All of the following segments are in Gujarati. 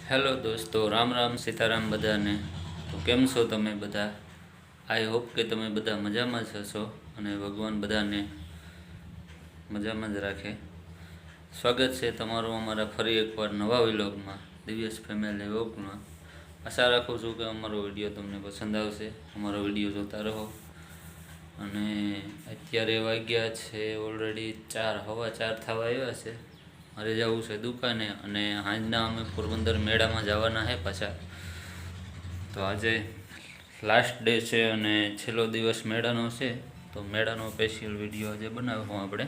હેલો દોસ્તો, રામ રામ સીતારામ બધાને. તો કેમ છો તમે બધા? આઈ હોપ કે તમે બધા મજામાં જ હશો અને ભગવાન બધાને મજામાં જ રાખે. સ્વાગત છે તમારું અમારા ફરી એકવાર નવા વિલોગમાં, દિવ્યસ ફેમિલી વ્લોગમાં. આશા રાખું છું કે અમારો વિડીયો તમને પસંદ આવશે. અમારો વિડીયો જોતા રહો. અને અત્યારે વાગ્યા છે ઓલરેડી 4, સવા 4 થવા આવ્યા છે. મારે જવું છે દુકાને અને સાંજના અમે પોરબંદર મેળામાં જવાના છે પાછા. તો આજે લાસ્ટ ડે છે અને છેલ્લો દિવસ મેળાનો છે. તો મેળાનો સ્પેશિયલ વિડીયો આજે બનાવશું આપણે.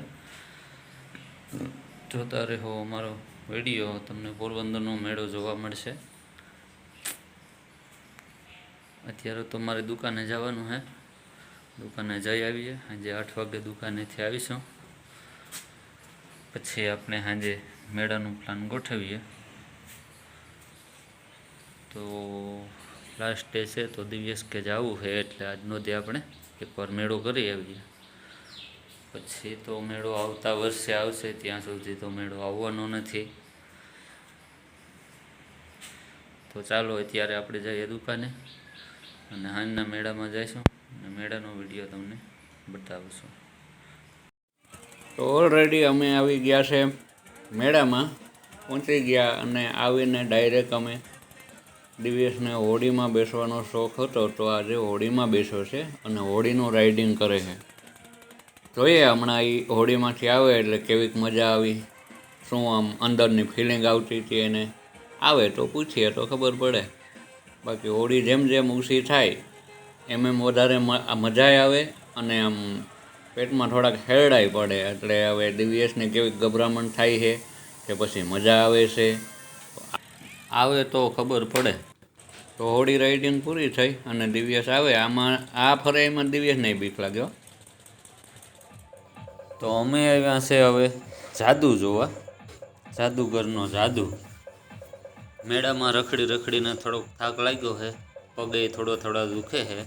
જોતા રહો અમારો વિડીયો, તમને પોરબંદરનો મેળો જોવા મળશે. અત્યારે તો મારે દુકાને જવાનું છે. દુકાને જઈ આવીએ. આજે 8 વાગે દુકાનેથી આવીશું. પછી આપણે સાંજે મેળાનું પ્લાન ગોઠવીએ. તો લાસ્ટ ડે છે તો દિવ્યેશ કે જવું છે એટલે આજનો દી આપણે એકવાર મેળો કરી આવીએ. પછી તો મેળો આવતા વર્ષે આવશે, ત્યાં સુધી તો મેળો આવવાનો નથી. તો ચાલો અત્યારે આપણે જઈએ દુકાને અને સાંજના મેળામાં જઈશું અને મેળાનો વિડીયો તમને બતાવીશું. તો ઓલરેડી અમે આવી ગયા છે મેળામાં, પહોંચી ગયા અને આવીને ડાયરેક્ટ અમે દિવ્યેશને હોડીમાં બેસવાનો શોખ હતો તો આજે હોડીમાં બેસ્યો છે અને હોડીનું રાઇડિંગ કરે છે. જોઈએ હમણાં એ હોડીમાંથી આવે એટલે કેવીક મજા આવી, શું આમ અંદરની ફિલિંગ આવતી હતી એને આવે તો પૂછીએ તો ખબર પડે. બાકી હોડી જેમ જેમ ઊંચી થાય એમ એમ વધારે મજા આવે અને આમ પેટમાં થોડાક હેરડાઈ પડે. એટલે હવે દિવ્યેશને કેવી ગભરામણ થાય છે કે પછી મજા આવે છે, આવે તો ખબર પડે. તો હોડી રાઇડિંગ પૂરી થઈ અને દિવ્યેશ આવે. આમાં આ ફરે એમાં દિવ્યેશને બીક લાગ્યો. તો અમે આવ્યા છે હવે જાદુ જોવા, જાદુગરનો જાદુ. મેળામાં રખડી રખડીને થોડોક થાક લાગ્યો છે, પગે થોડા દુખે છે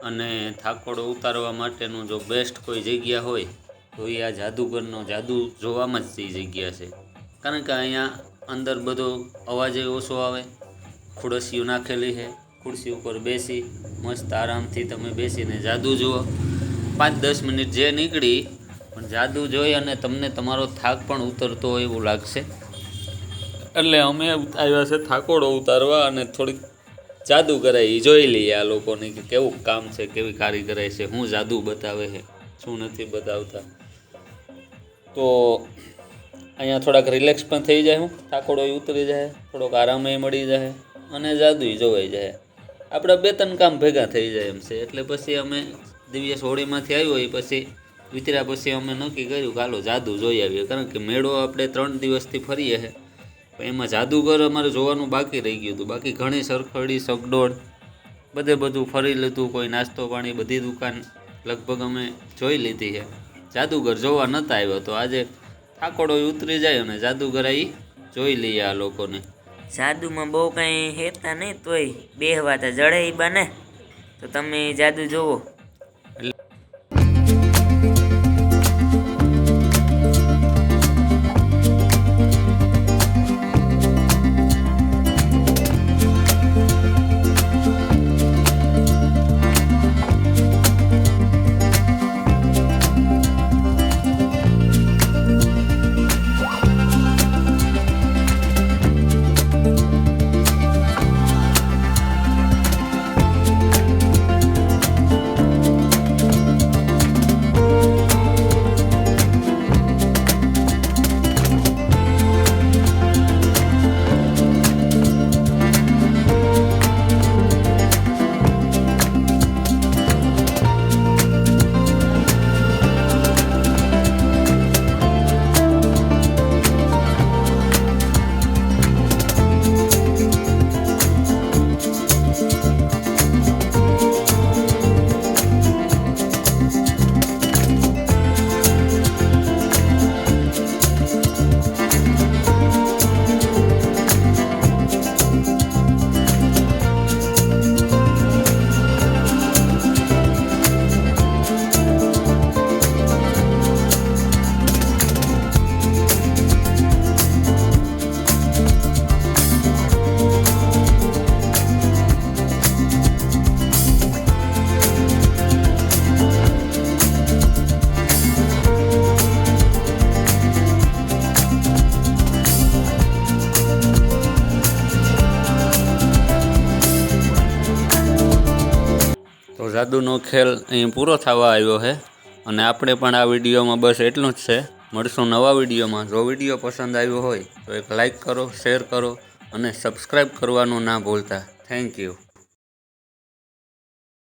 અને થાકોડો ઉતારવા માટેનું જો બેસ્ટ કોઈ જગ્યા હોય તો એ આ જાદુગરનો જાદુ જોવામાં જ એ જગ્યા છે. કારણ કે અહીંયા અંદર બધો અવાજ ઓછો આવે, ખુરશીઓ નાખેલી છે, ખુરશી ઉપર બેસી મસ્ત આરામથી તમે બેસીને જાદુ જુઓ. 5-10 મિનિટ જે નીકળી પણ જાદુ જોઈ અને તમને તમારો થાક પણ ઉતરતો હોય એવું લાગશે. એટલે અમે આવ્યા છે થાકોડો ઉતારવા અને થોડીક જાદુ કરાય એ જોઈ લઈએ આ લોકોને કે કેવું કામ છે, કેવી કારીગરાઈ છે, શું જાદુ બતાવે છે, શું નથી બતાવતા. તો અહીંયા થોડાક રિલેક્સ પણ થઈ જાય, થાકોડો ઉતરી જાય, થોડોક આરામય મળી જાય અને જાદુય જોવાઈ જાય. આપણે 2-3 કામ ભેગા થઈ જાય એમ છે. એટલે પછી અમે દિવ્યેશ હોળીમાંથી આવ્યો એ પછી વિતર્યા પછી અમે નક્કી કર્યું કે હાલો જાદુ જોઈ આવીએ. કારણ કે મેળો આપણે 3 દિવસથી ફરીએ છે પણ એમાં જાદુગર અમારે જોવાનું બાકી રહી ગયું હતું. બાકી ઘણી સરખડી સગડોળ બધું ફરી લીધું, કોઈ નાસ્તો પાણી બધી દુકાન લગભગ અમે જોઈ લીધી છે. જાદુગર જોવા નહોતા આવ્યો તો આજે થાકોડો ઉતરી જાય અને જાદુગર એ જોઈ લઈએ આ લોકોને. જાદુમાં બહુ કંઈ હેતા નહીં તોય બેહવા તો જડે બને. તો તમે જાદુ જોવો. જાદુનો ખેલ અહીં પૂરો થવા આવ્યો છે અને આપણે પણ આ વિડીયોમાં બસ એટલું જ છે. મળશું નવા વિડીયોમાં. જો વિડીયો પસંદ આવ્યો હોય તો એક લાઈક કરો, શેર કરો અને સબસ્ક્રાઈબ કરવાનું ના ભૂલતા. Thank you.